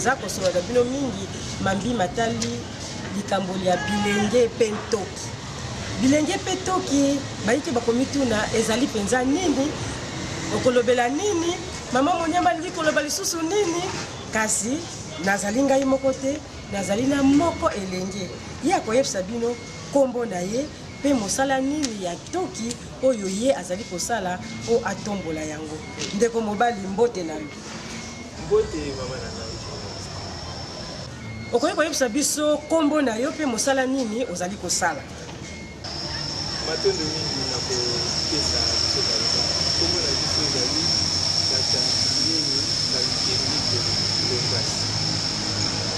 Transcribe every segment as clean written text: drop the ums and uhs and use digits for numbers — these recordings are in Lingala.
toza kosolola bino mingi mambi matali likambo ya bilenge pentoki. Bilenge pentoki bayiki bakomituna ezali penza nini? Okolobela nini? Mama Monyamba lingi koloba lisusu nini? Kasi nazali ngai moko te, nazali na moko elenge. Ye akoyebisa bino kombo na ye pe mosala nini ya toki oyo ye azali kosala o atombola yango. Ndeko mobali mbote na yo. Mbote mama na ngai. Okoye koyebisa biso kombo na yo pe mosala nini ozali kosala. Matondo mingi na kopesa biso balaba. Kombo na biso ezali kata yeni na likemike lombasi.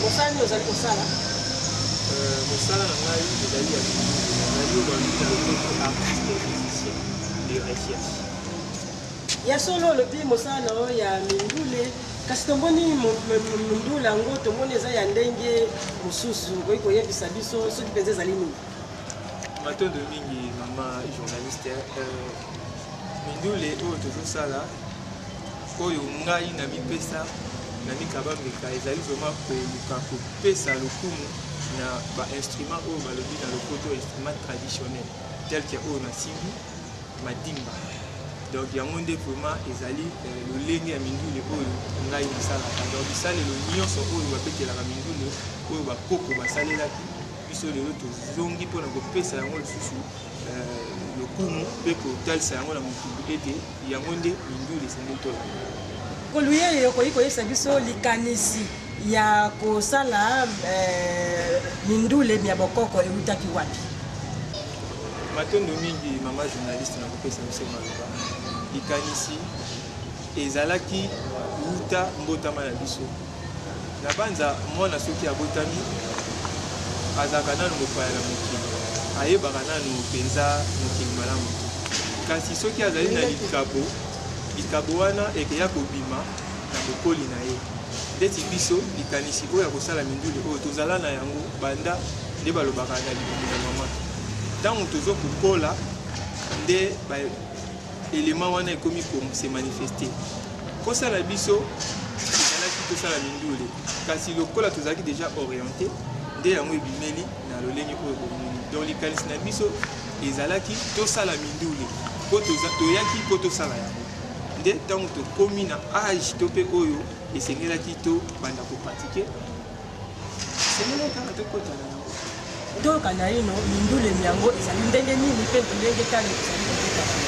Mosala nini ozali kosala? Mosala na ngai ezali ya mingi. Nazali obambi na lokoto artiste musicien de recherche. Ya solo lobi mosala na yo ya mindule. Kasi tomoni mindula yango tomoni eza ya ndenge mosusu okoki koyebisa biso soki mpenza ezali nini? Matondo mingi mama journaliste mindule oyo tozosala oyo ngai na mipesa na mikabambeka ezali vraiment koluka kopesa lokumu na bainstrument oyo balobi na lopoto instrument traditionnel tel que oyo nasimbi madimba. Donc yango nde vraiment ezali lolenge ya mindule oyo ngai nasalaka. Donc bisalelo nyonso oyo bapetelaka mindule oyo bakoko basalelaki biso lelo tozongi mpona kopesa yango lisusu lokumu mpe kotalisa yango na mokili ete yango nde mindule esengeli tola. Koluye okoki koyebisa biso likanisi ya kosala mindule ya bokoko eutaki wapi? Matondo mingi mama journaliste na kopesa biso maloba likanisi ezalaki uta mbotama na biso na banza mwana soki abotami azalaka nanu mopaya na mokili ayebaka nanu mpenza mokili malamu te kasi soki azali na likabo wana ekeya kobima na bokoli na ye ndeti biso likanisi oyo ya kosala mindule oyo tozala na yango banda nde balobaka na libumu na mama ntango tozokokola nde elema wana ekomi se manifeste kosala biso ezalaki tosala mindule kasi lokola tozalaki déjà orienté nde yango ebimeli na lolenge oyo bomoni. Donc likanisi na biso ezalaki tosala mindule po toyaki po tosala yango nde ntango tokomi na age to mpe oyo esengelaki to banda kopratike esengeli kaka tokotana yango toyoka na ino mindule yango ezali ndenge nini mpe ndenge kani ezali kokotana.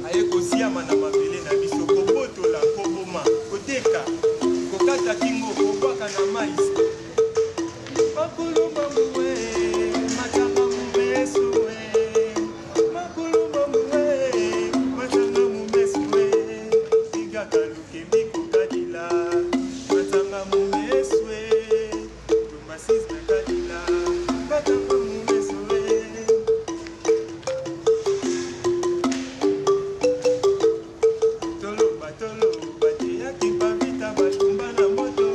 aye kosiama na mabele na biso kobotola koboma koteka kokata kingo kobwaka na mais makuluma muwe matanga mumesuwe makuluma muwe matanga mumesuwe igaka lukembi kokadila matanga mumesuwe tumasis na kadila matanga mumesuwe toloba toloba teyaki bavita batumba na moto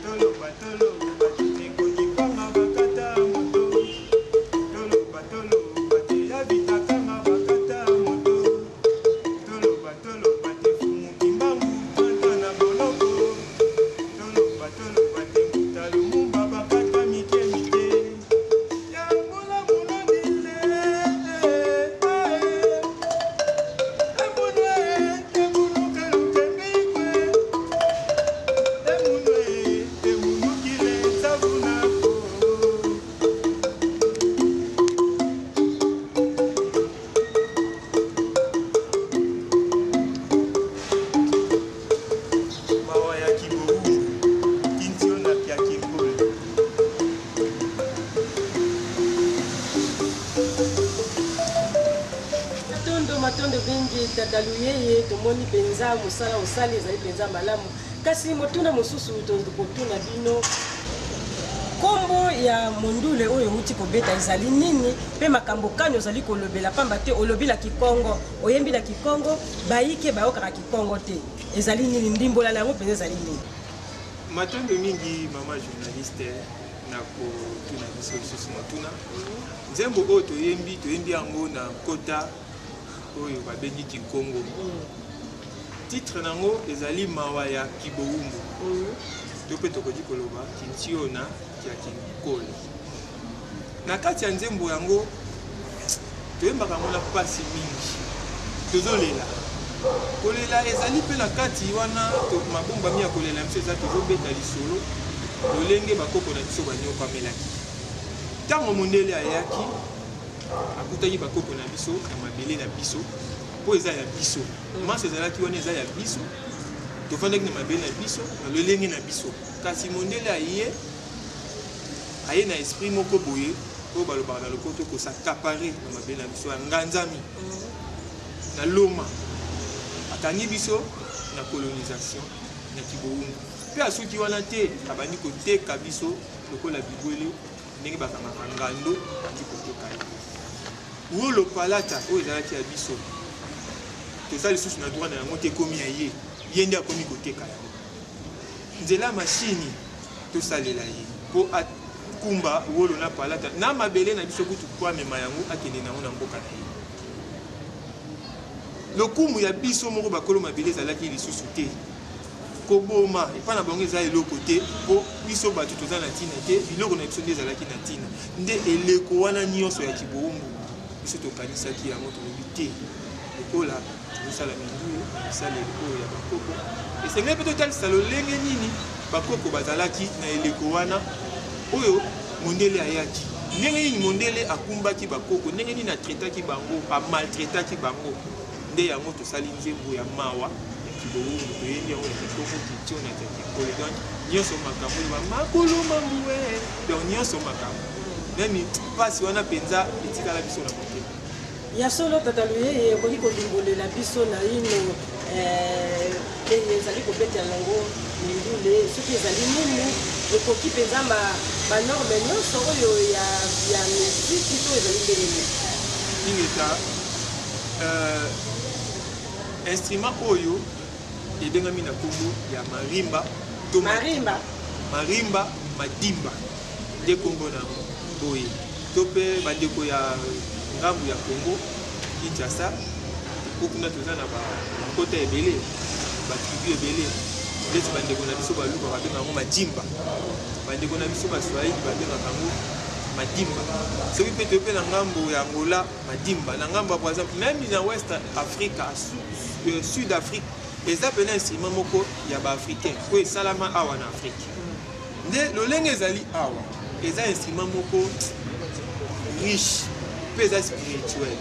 toloba toloba tekoni kwanga bakata moto toloba toloba teyabitakanga bakata moto toloba toloba tefumuki mbangu twanta na boloko toloba toloba temuta lumumba bakata mike mike ya mulamula dile mawa ya kiboungu kintio na pia kingole matondo bingi tataluye tomoni penza mosala osali ezali penza malamu kasi motuna mosusu tokotuna bino kombo ya mondule oyo euti kobeta ezali nini mpe makambo kani ozali kolobela pamba te olobela kikongo oyembi na kikongo bayike bayokaka kikongo te ezali nini ndimbola na yango mpenza ezali nini matondo mingi mama journaliste na kotuna biso lisusu motuna nzembo oyo toyembi yango na kota oyo babengi kikongo titre nango ezali mawa ya kiboumbu to mpe tokoki koloba kintiona ya kinkole na kati ya nzembo yango toyembaka ngo na mpasi mingi tozolela kolela ezali mpe na kati wana mabombami ya kolela biso eza tozobeta lisolo lolenge bakoko na biso banyokamelaki ntango mondele ayaki akutaki bakoko na biso na mabele na biso mpo eza ya biso masa ezalaki wana eza ya biso tofandaki na mabele na biso na lolenge na biso kasi mondele aye na esprit moko boye oyo balobaka na lokoto kosakapare na mabele na biso ya nganzami na loma akangi biso na colonisation na kiboungu mpe asuki wana te abandi koteka biso lokola bibwele ndenge bakangaka ngando andi kotoka ye wolo palata oyo ezalaki ya biso toza lisusu na droit na yango te ekomi ya ye nde akomi koteka yango nzela mashini tosalela ye mpo akumba wolo na palata na mabele na biso kutu po amema yango akende nango na mboka na ye lokumu ya biso moko bakolo mabele ezalaki lisusu te koboma epa na bango eza eloko te mpo biso bato toza na ntina te biloko na biso nde ezalaki na ntina nde eleko wana nyonso ya kiboumbu biso tokanisaki yango tolobi te lokola tozosala mindule bisalelo oyo ya bakoko esengeli mpe totalisa lolenge nini bakoko bazalaki na eleko wana oyo mondele ayaki ndenge nini mondele akumbaki bakoko ndenge nini atretaki bango amaltretaki bango nde yango tosali nzembo ya mawa ya kiboumbu toyebi yango na kikongo kitio na kikole donc nyonso makambo oyo bamakuluma muwe donc nyonso makambo nani mpasi wana mpenza etikala biso na motema ya solo tataluye ekoki kolimbolela biso na ino ezali kobetela yango mindule soki ezali nini ekoki mpenza banorme nyonso oyo ya misiki to ezali ndenge ningeta instrument oyo ebengami na kombo ya marimba to marimba madimba nde kombo na boye to mpe bandeko ya ngambu ya Congo Kinshasa okuna toza na bakota ebele batribu ebele ndeti bandeko na biso baluka babengaka yango madimba bandeko na biso baswahili babengaka yango madimba soki mpe tope na ngambo ya Angola madimba na ngambo par exemple même na West Africa Sud Afrique eza pena instrument moko ya baafricain oyo esalama awa na Afrique nde lolenge ezali awa eza instrument moko riche mpe eza spirituel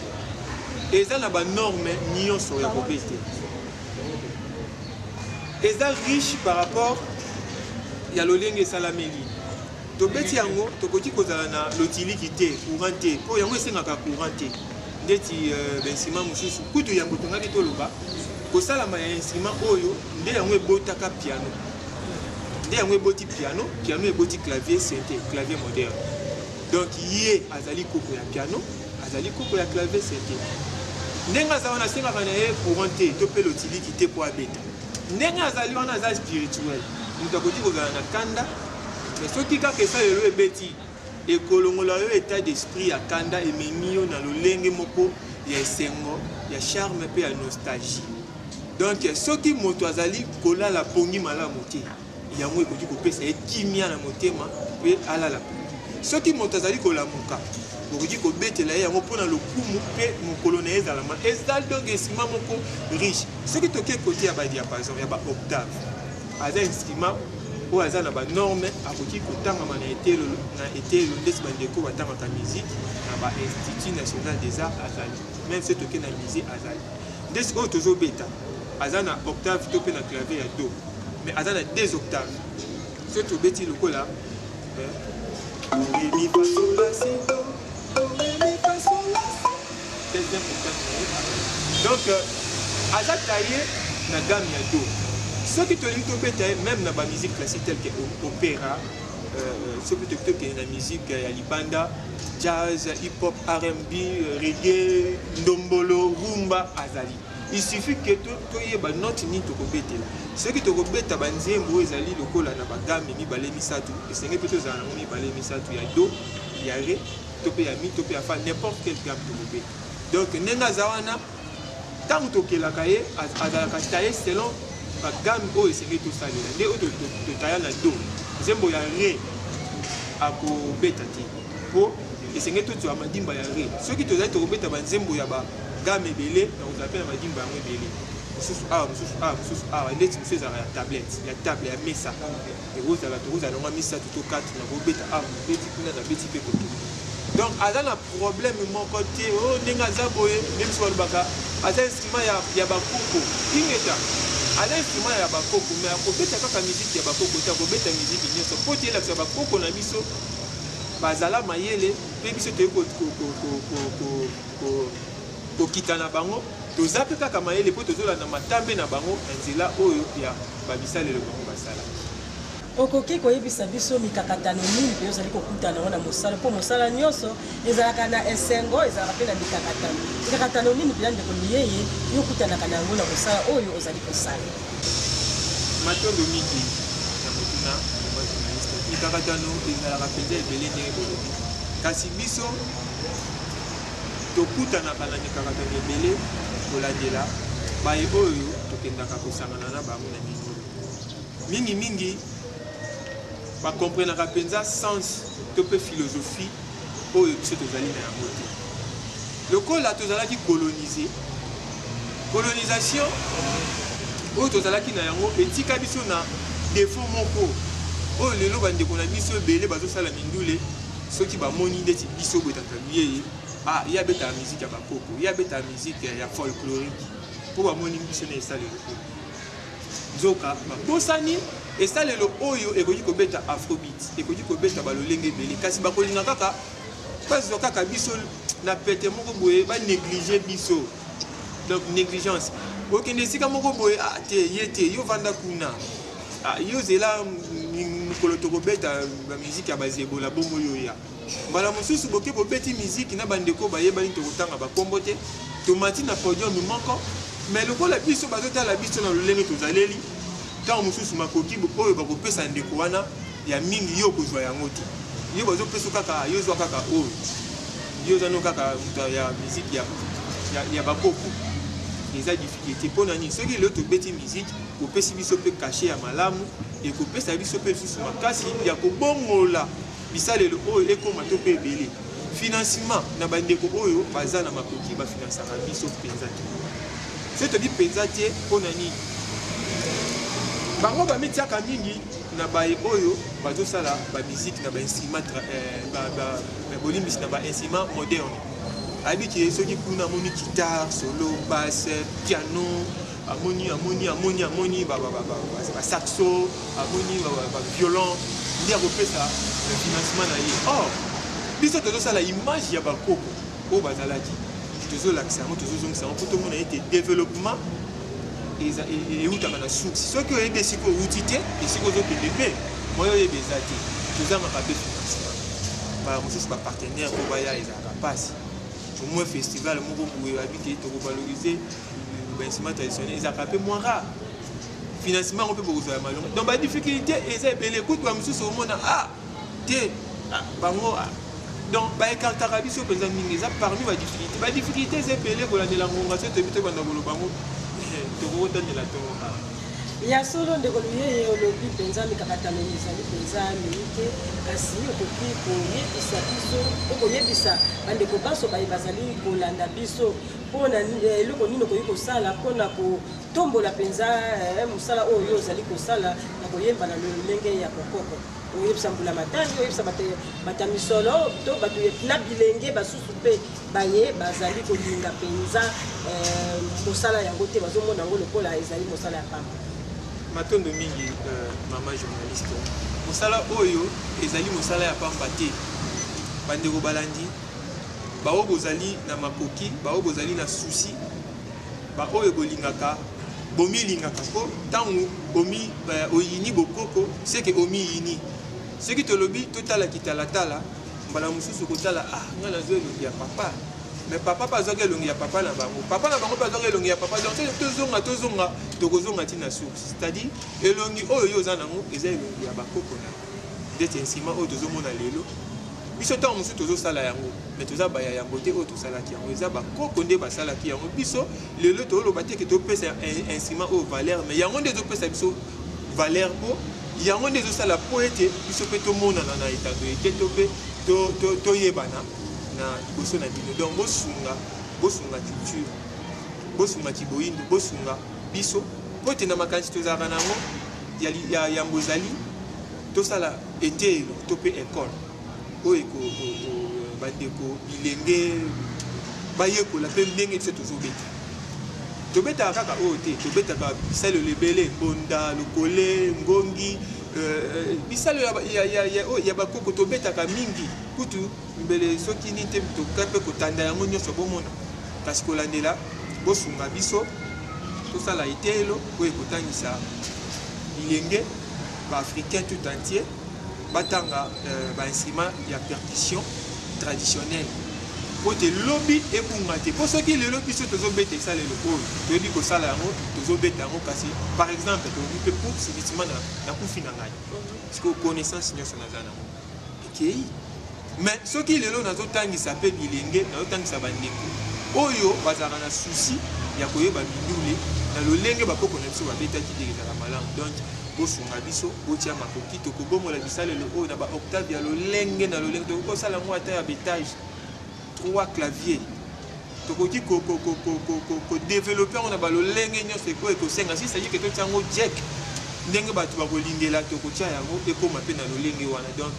et ça n'a pas norme ni on saurait compéter. Et ça riche par rapport il y a le lingue salameli. To beti yango to koti kozala na l'utilité couranté po yango esengaka couranté ndeti bensima mususu kutu yango tongaki toloba kosalama ya instrument oyo nde yango ebotaka piano nde yango eboti piano piano eboti clavier synthé clavier moderne donc ye azali koko ya piano azali koko ya clavier synthé ndenge azali wana asengaka na ye couranté to mpe l'utilité po abeta ndenge azali wana aza spirituel moto akoti kozala na kanda mais soki kaka esalelo ebeti ekolongola yo état d'esprit ya kanda ememi yo na lolenge moko ya esengo ya charme mpe ya nostalgie donc soki moto azali kolala pongi malamu te yango ekoki kopesa ye kimia na motema mpe alala soki moto azali kolamuka okoki kobetela ye yango mpona lokumu mpe mokolo na ye ezalama ezali donc instrument moko riche soki toke kote ya badiapason ya baoctave aza instrument oyo aza na banorme akoki kotangama na etelo ndesi bandeko batangaka musique na bainstitut national des arts azali même se toke na musée azali ndesi oyo tozobeta aza na octave to mpe na clavier ya do mais aza na 2 octaves so tobeti lokola mi fa sol la si do mi fa sol la si deuxième octave donc aza taillé na gamme ya do ce qui te dit même dans la musique classique telle que opéra, ce qui te dit dans la musique libanda, jazz, hip-hop, R&B, reggae, ndombolo, rumba, azali. Il suffit que tu aies une note ni tu cobete. Ce qui te cobete, tu as un ezali lokola na bagame mi balé misatu. Et c'est plutôt ça mi balé misatu. Il y a do, il y a ré, tu peux mi, tu peux faire n'importe quelle gamme tu cobete. Donc nenga zawana, tant que tu la cahier, azala tailler selon la gamme oyo esengeli tosalela nde oyo totaya na do nzembo ya re akobeta te mpo esengeli tozwa madimba ya re soki tozali tokobeta banzembo ya bagame ebele nakozala mpe na madimba yango ebele mosusu awa ndeti mosusu ezalaka ya tablette ya table ya mesa tokozala nanga misato to 4 nakobeta awa mobeti kuna na beti mpe koto donc aza na problème moko te oyo ndenge aza boye ndenge mosusu balobaka aza instrument ya bakoko ingeta ala instrument ya bakoko mais akobeta kaka musique ya bakoko te akobeta musique nyonso mpo te elakisa bakoko na biso bazala mayele mpe biso toyei kokita na bango toza mpe kaka mayele mpo tozolanda matambe na bango na nzela oyo ya babisalelo bango basala okoki koyebisa biso mikakatano nini mpe ozali kokutana yango na mosala mpo mosala nyonso ezalaka na esengo ezalaka mpe na mikakatano nini mpenza ndeko liyeye yokutanaka na yango na mosala oyo ozali kosala matondo mingi na motuna bajournaliste mikakatano ezalaka mpenza ebele ndenge bolobi kasi biso tokutanaka na mikakatano ebele kolandela baye oyo tokendaka kosangana na bango na mingi mingi bakomprenaka mpenza sens to mpe philosophie oyo biso tozali na yango te lokola tozalaki colonisation oyo tozalaki na yango etika biso na défaut moko oyo lelo bandeko na biso ebele bazosala mindule soki bamoni ndeti biso boyetaka biyeye ye abetaka musique ya bakoko ye abetaka musique ya folklorique mpo bamoni biso na esalelo oyo nzoka babosani esalelo oyo ekoki kobeta afrobeat ekoki kobeta balolenge ebele kasi bakolinga kaka bazwa kaka biso na pete moko boye banéglige biso donc négligence okende esika moko boye te ye te yo vanda kuna yo zela mokolo tokobeta bamusike ya bazebola bongo yo ya mbala mosusu boke bobeti musike na bandeko bayebani tokotanga bakombo te tomati na podium moko mais lokola biso bazotala biso na lolenge tozaleli ntango mosusu makoki oyo bakopesa ndeko wana ya mingi yo kozwa yango te yo bazopesa kaka yozwa kaka oyo yozano kaka moto ya musike ya bakoko eza difficulté mpo na nini soki lelo tobeti musike kopesi biso mpe kashe ya malamu ekopesa biso mpe lisusu makasi ya kobongola bisalelo oyo ekoma to mpe ebele financement na bandeko oyo baza na makoki bafinansaka biso mpenza te so tobi mpenza te mpo na nini bango bametiaka mingi na baye oyo bazosala bamusike na bainstrument bolimbisi na bainstrument moderne habitué ceux qui kuna moni guitare solo basse piano amoni saxo amoni violon ndia kopesa financement na ye or biso tozosala image ya bakoko oyo bazalaki tozolakisa yango tozozongisa yango po tomona ete développement eutaka na source soki oyebi esika outi te esika ozokende mpe moyo oyebi eza te tozangaka mpe financement bamosusu bapartenaire po baya ezalaka mpasi au moins festival moko boye babike tokovalorize bainstrument traditionnel ezalaka mpe moins rare financement ngo mpe bokozala malonga donc badifficulté eza ebele kutu bamosusu omona te bango donc baekartaka biso mpenza mingi eza parmi badifficulté eza ebele kolandela ngonga so toyebi te banda koloba ngo tokokotandela tongo ya solo ndeko luye olobi mpenza mikakatano ezali mpenza mingi kasi okoki koyebisa biso okoyebisa bandeko baso bazali kolanda biso mpona eloko nini okoki kosala mpona kotombola mpenza mosala oyo ozali kosala na koyemba na lolenge ya bokoko oyebisa mbula matali oyebisa bato ya misolo to bato na bilenge basusu mpe baye bazali kolinga mpenza mosala yango te bazomona yango lokola ezali mosala ya pamba matondo mingi mama journaliste mosala oyo ezali mosala ya pamba te bandeko balandi bao bozali na makoki bao bozali na susi baoyo bolingaka bomilingaka po ntango oyini bokoko seke omiyini soki tolobi totala kitalatala mbala mosusu kotala ngai nazwa elongi ya papa mais papa pas azwaki elongi ya papa na bango mpe azwaki elongi ya papa donc tozonga tokozonga ntina source c'est-à-dire elongi oyo oza nango eza elongi ya bakoko na ndeti insima oyo tozomona lelo biso ntango mosusu tozosala yango mais toza baya yango te oyo tosalaki yango eza bakoko nde basalaki yango biso lelo toloba te ke topesa insima oyo valeur mais yango nde ezopesa biso valeur mpo yango nde ezosala po ete biso mpe tomonana na etando ete to mpe toyebana na liboso na bino donc bosunga culture bosunga kiboyindo bosunga biso po ete na makanisi tozalaka nango ya mbozali tosala etelo to mpe ekole oyo bandeko bilenge bayekola mpe ndenge biso tobetaka kaka oyo te tobetaka bisalelo ebele mbonda lokole ngongi bisalelo ya bakoko tobetaka mingi kutu mbele soki nini te toka mpe kotanda yango nyonso bomona kasi kolandela bosunga biso tosala etelo oyo ekotangisa bilenge baafricain tout entier batanga bainstrument ya percussion traditionnelle po te lobi ebunga te po soki lelo biso tozobeta esalelo oyo toyebi kosala yango tozobeta yango kasi par exemple toyebi mpe pour sibitima na kufi na ngai parceke connaissance nyonso naza nango ekei mais soki lelo nazotangisa mpe bilenge nazotangisa bandeko oyo bazalaka na susi ya koyeba mindule na lolenge bakoko na biso babetaki te ezala malamu donc bosunga biso botia makoki tokobomola bisalelo oyo na baoctave ya lolenge na lolenge tokosala yango ata ya betage 3 clavier tokoki kodéveloppe yango na balolenge nyonso ekoyo ekosenga si c'est-à-dire ke totia yango jek ndenge bato bakolingela tokotia yango ekoma mpe na lolenge wana donc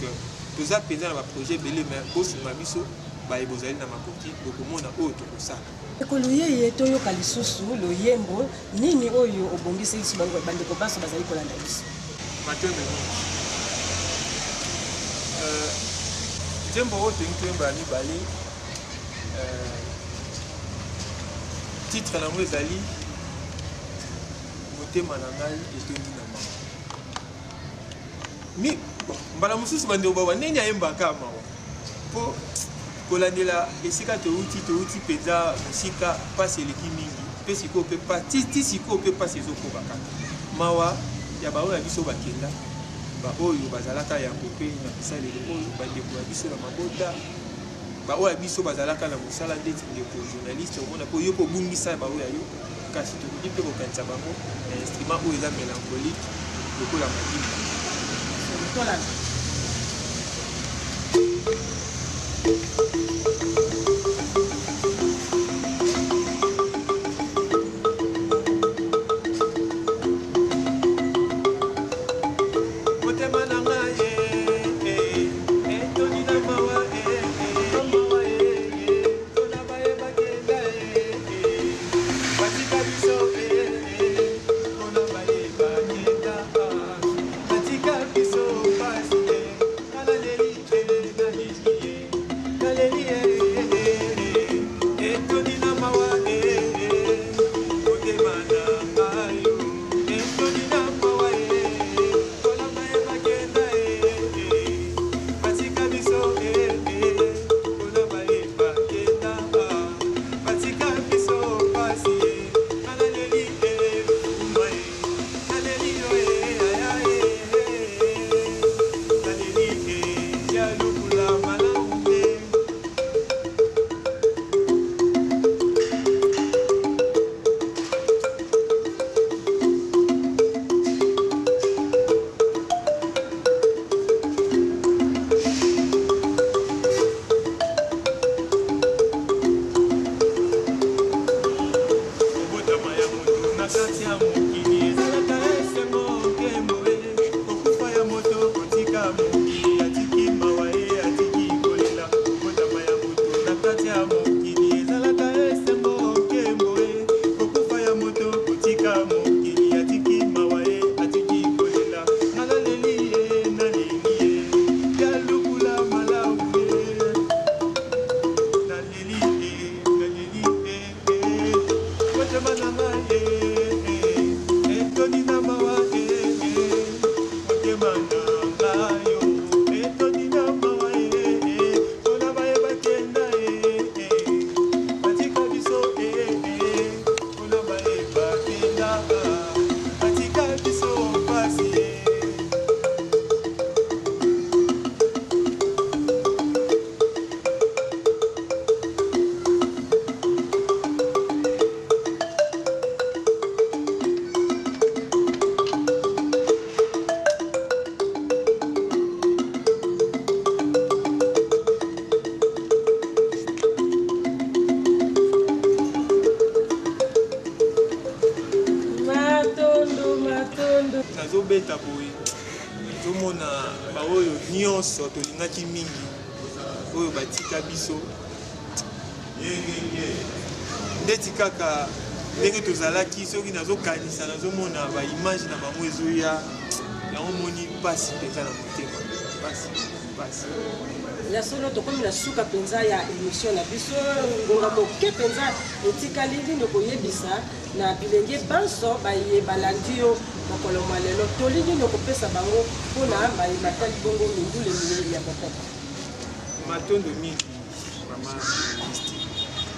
toza mpenza na baprojet ebele mais bosunga biso baye bozali na makoki bokomona oyo tokosala ekolo yeye toyoka lisusu loyembo nini oyo obongisi biso bandeko baso bazali kolanda biso matembe nzembo oyo tolingi toyemba ya mibale titre nango ezali motema na ngai etondi na mawa mbala mosusu bandeko bawa ndenge ayembaka mawa mpo kolandela esika touti mpenza mosika mpasi eleki mingi mpe sikoyo mpe ti sikoyo mpe mpasi ezokobaka mawa ya baoyo ya biso bakenda baoyo bazalaka yango mpe na bisalelo oyo bandeko ya biso na mabota baoyo ya biso bazalaka na mosala ndeti ndeko journaliste omona mpo yo mpo obungisa baoyo ya yo kasi tokoki mpe kokanisa bango na instrument oyo eza mélancolique lokola madimba nazobeta boye tozomona baoyo nyonso tolingaki mingi oyo batika biso ndeti kaka ndenge tozalaki soki nazokanisa nazomona baimage na bango ezoya yango moni mpasi mpenza na motema mpasi ya solo tokomi na suka mpenza ya émission na biso ngonga moke mpenza etikali nini koyebisa na bilenge banso balandi yo mokolo mwa lelo tolingi nokopesa bango mpona bayematali bongo mindule mingi ya bokoko matondo mingi mama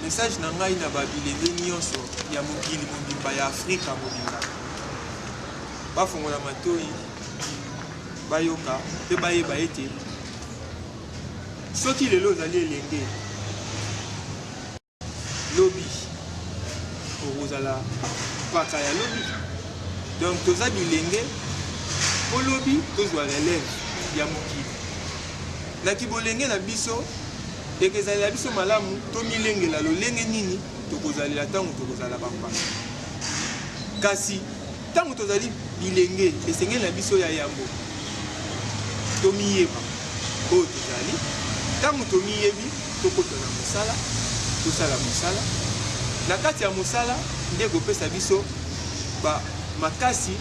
message na ngai na babilenge nyonso ya mokili mobimba ya afrika mobimba bafongola matoi bayoka mpe bayeba ete soki lelo ozali elenge lobi okozala paka ya lobi donc toza bilenge po lobi tozwa relève ya mokili na kibolenge na biso ekezalela biso malamu tomilengela lolenge nini tokozalela ntango tokozala bampaka kasi ntango tozali bilenge esengeli na biso ya yambo tomiyeba oyo tozali ntango tomiyebi tokota na mosala tosala mosala na kati ya mosala nde kopesa biso makasi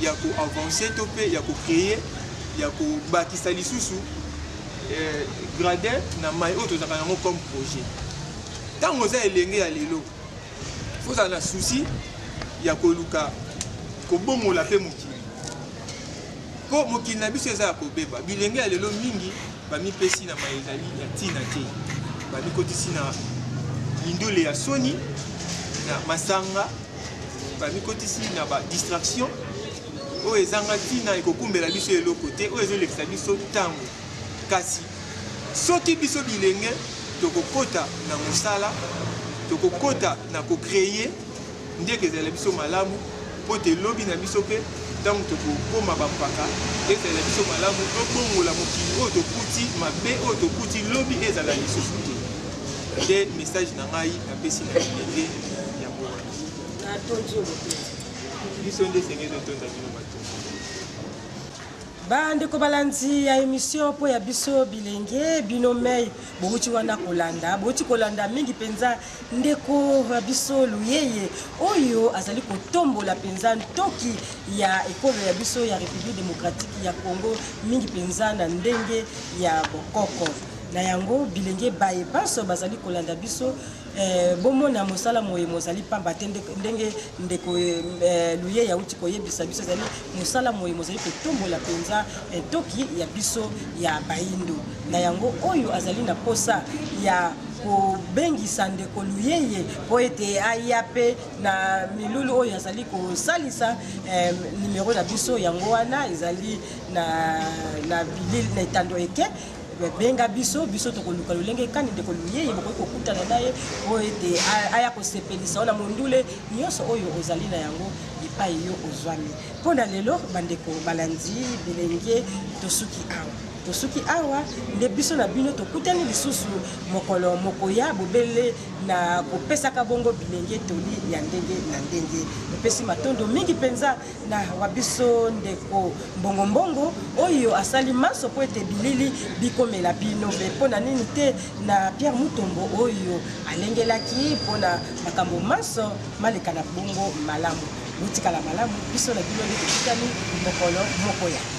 ya koavanse to mpe ya kokreye ya kobakisa lisusu gradin na mai oyo tozalaka yango comme projet ntango oza elenge ya lelo fozala na susi ya koluka kobongola mpe mokili mpo mokili na biso eza ya kobeba bilenge ya lelo mingi bamipesi na mai ezali ya ntina te bamikotisi na mindule ya soni na masanga bamikotisi na badistraction oyo ezanga ntina ekokumbela biso eloko te oyo ezolekisa biso ntango kasi soki biso bilenge tokokota na mosala tokokota na kokreye ndeke ezala biso malamu mpo te lobi na biso mpe ntango tokokoma bampaka ezala biso malamu tobongola mokili oyo tokuti mabe oyo tokuti lobi ezala lisusu te nde message na ngai napesi na bilenge ya mboka biso nde esengeli totonda bino bato bandeko balandi ya émission po ya biso bilenge binomei bouti wana kolanda mingi penza ndeko biso luyeye oyo azali kotombola penza ntoki ya ekolo ya biso ya République démocratique ya Congo mingi penza na ndenge ya bokoko na yango bilenge baye baso bazali kolanda biso bomona mosala moye mozali pamba te ndenge ndeko luye ya uti koyebisa biso ezali mosala moye mozali kotombola penza toki ya biso ya bayindo na yango oyo azali na posa ya kobengisa ndeko luyeye po ete aya pe na milulu oyo azali kosalisa numero na biso yango wana ezali na bilili na etando eke benga biso tokoluka lolenge kani ndeko luyeye bokoki kokutana naye po ete aya kosepelisa ona mondule nyonso oyo ozali na yango epai yo ozwami mpona lelo bandeko balandi bilenge tosuki awa nde biso na bino tokutani lisusu mokolo mokoya bobele na kopesaka bongo bilenge toli ya ndenge na ndenge epesi matondo mingi penza na wabiso ndeko mbongo oyo asali maso po ete bilili bikomela bino mpe mpona nini te na Pierre Mutombo oyo alengelaki mpona makambo maso maleka na bongo malamu botikala malamu biso na bino nde tokutani mokolo mokoya